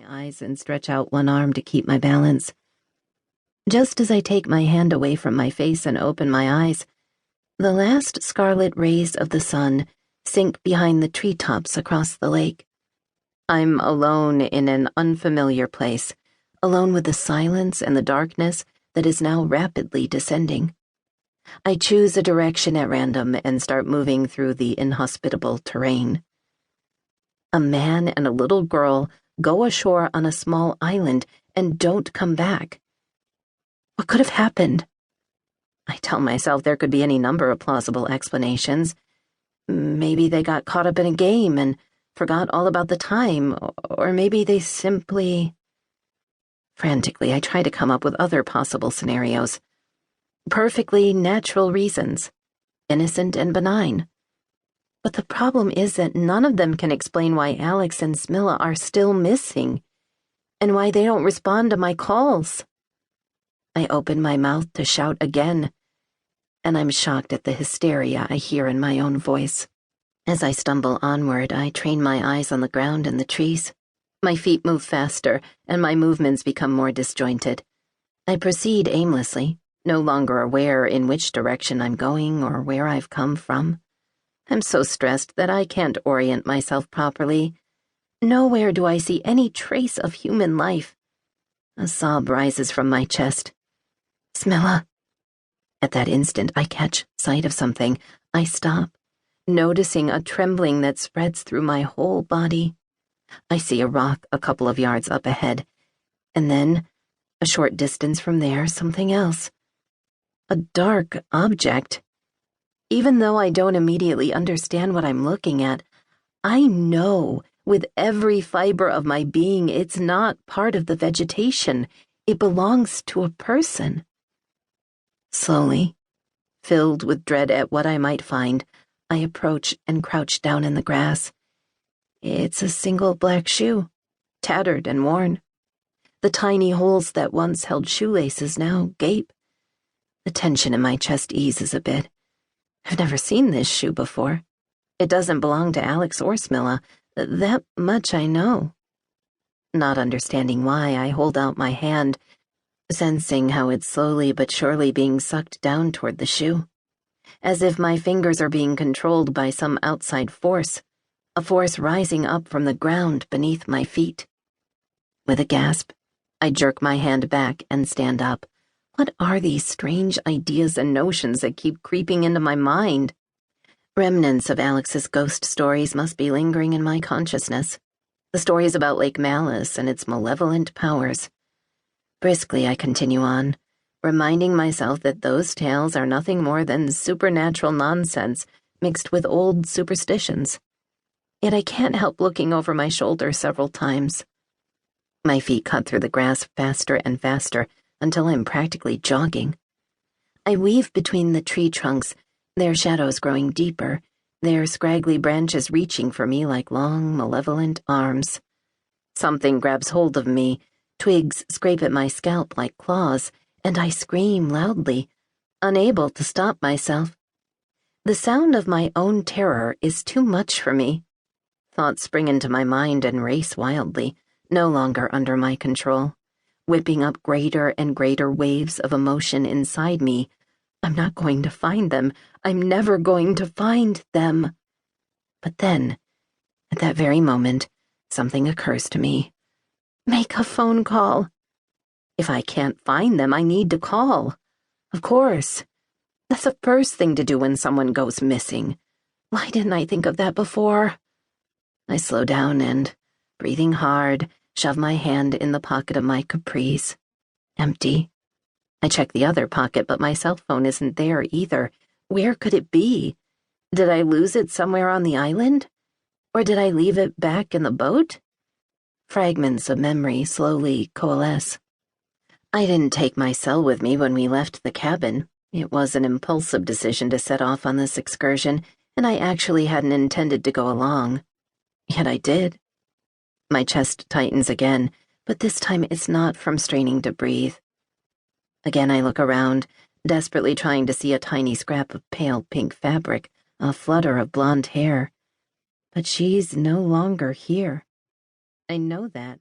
eyes and stretch out one arm to keep my balance. Just as I take my hand away from my face and open my eyes, the last scarlet rays of the sun sink behind the treetops across the lake. I'm alone in an unfamiliar place, alone with the silence and the darkness that is now rapidly descending. I choose a direction at random and start moving through the inhospitable terrain. A man and a little girl go ashore on a small island and don't come back. What could have happened? I tell myself there could be any number of plausible explanations. Maybe they got caught up in a game and forgot all about the time, or maybe they simply... Frantically, I try to come up with other possible scenarios. Perfectly natural reasons, innocent and benign. But the problem is that none of them can explain why Alex and Smilla are still missing, and why they don't respond to my calls. I open my mouth to shout again, and I'm shocked at the hysteria I hear in my own voice. As I stumble onward, I train my eyes on the ground and the trees. My feet move faster, and my movements become more disjointed. I proceed aimlessly, no longer aware in which direction I'm going or where I've come from. I'm so stressed that I can't orient myself properly. Nowhere do I see any trace of human life. A sob rises from my chest. Smilla. At that instant, I catch sight of something. I stop, noticing a trembling that spreads through my whole body. I see a rock a couple of yards up ahead, and then, a short distance from there, something else. A dark object. Even though I don't immediately understand what I'm looking at, I know with every fiber of my being it's not part of the vegetation. It belongs to a person. Slowly, filled with dread at what I might find, I approach and crouch down in the grass. It's a single black shoe, tattered and worn. The tiny holes that once held shoelaces now gape. The tension in my chest eases a bit. I've never seen this shoe before. It doesn't belong to Alex or Smilla. That much I know. Not understanding why, I hold out my hand, sensing how it's slowly but surely being sucked down toward the shoe, as if my fingers are being controlled by some outside force, a force rising up from the ground beneath my feet. With a gasp, I jerk my hand back and stand up. What are these strange ideas and notions that keep creeping into my mind? Remnants of Alex's ghost stories must be lingering in my consciousness. The stories about Lake Malice and its malevolent powers. Briskly, I continue on, reminding myself that those tales are nothing more than supernatural nonsense mixed with old superstitions. Yet I can't help looking over my shoulder several times. My feet cut through the grass faster and faster until I'm practically jogging. I weave between the tree trunks, their shadows growing deeper, their scraggly branches reaching for me like long, malevolent arms. Something grabs hold of me, twigs scrape at my scalp like claws, and I scream loudly, unable to stop myself. The sound of my own terror is too much for me. Thoughts spring into my mind and race wildly, no longer under my control, whipping up greater and greater waves of emotion inside me. I'm not going to find them. I'm never going to find them. But then, at that very moment, something occurs to me. Make a phone call. If I can't find them, I need to call. Of course. That's the first thing to do when someone goes missing. Why didn't I think of that before? I slow down and, breathing hard, shove my hand in the pocket of my capris. Empty. I check the other pocket, but my cell phone isn't there either. Where could it be? Did I lose it somewhere on the island? Or did I leave it back in the boat? Fragments of memory slowly coalesce. I didn't take my cell with me when we left the cabin. It was an impulsive decision to set off on this excursion, and I actually hadn't intended to go along. Yet I did. My chest tightens again, but this time it's not from straining to breathe. Again I look around, desperately trying to see a tiny scrap of pale pink fabric, a flutter of blonde hair. But she's no longer here. I know that.